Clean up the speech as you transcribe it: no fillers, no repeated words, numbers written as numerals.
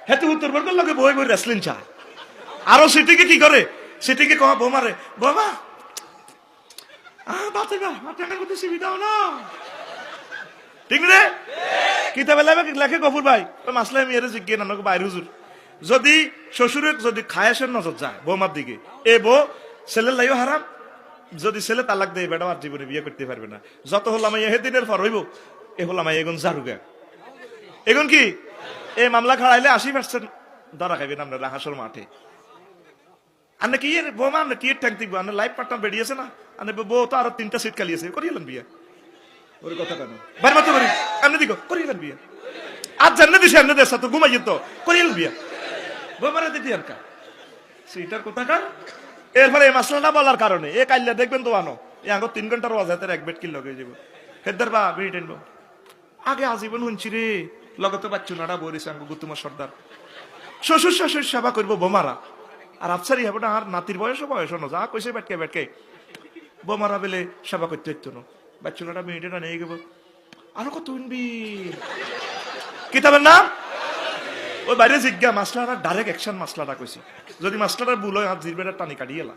হেতু উত্তর বর্গের লোকে বই বই রেসলিং চা আরো সিটিকে কি করে সিটিকে কমা বোমারে বোমা বাতে না টাকার মধ্যে সুবিধাও না ঠিক রে কিতাবে লেখে গফুর ভাই মাসলা আমি এর জিজ্ঞেস নানক বাইরে হুজুর যদি শ্বশুরে যদি খায়াসের নজর যায় বৌমার দিকে এ বউ ছেলের লাইও হারাম যদি ছেলে তালাক দেয় বেটা আর জীবনে বিয়ে করতে পারবে না যত হলাম এদিনের পর হইব এ হলাম এগুন জারুগা এগুন কি এই মামলা খাড়াইলে 80% ধরা খাইবেন আমরা রাহাসর মাঠে আনে কি বৌমা আমরা কি ট্যাঙ্ক দিবো আমরা লাইফ পার্টনার বেরিয়েছে না আনে বউ তো আরো 3টা সিট খালিয়েছে করিয়েলেন বিয়ে ওর কথা কেন বাইর মতো করি এমনি দিকে করিয়েলেন বিয়ে আজ জান্নে দিছে এমনি দেশ তো ঘুমাই যেত করিয়েলেন বিয়ে বৌমারা দিদি আর কা সেইটার কথা কার এরপরে এই মাসলাটা বলার কারণে এ কাইলে দেখবেন তো আনো এ আগে 3 ঘন্টার ওয়াজ হাতের এক বেট কিল লগে যাব হেদার বা বিট এনবো আগে আজীবন শুনছি রে লগে তো বাচ্চু নাড়া বরিস আঙ্গ গুতুমা সর্দার শ্বশুর শাশুর সেবা করবো বোমারা আর আফসারি হবে না আর নাতির বয়স না যা কইছে বেটকে বোমারা বেলে সেবা করতে হইতো না বাচ্চু নাড়া মিনিটে না নিয়ে গেব আরো কত শুনবি কিতাবের নাম ওই বাইরে জিজ্ঞা মাসলাটা ডাইরেক্ট অ্যাকশন মাসলাটা কইছি যদি মাসলাটা ভুল হয় হাত জিরবেটা টানি কাটিয়ে এলা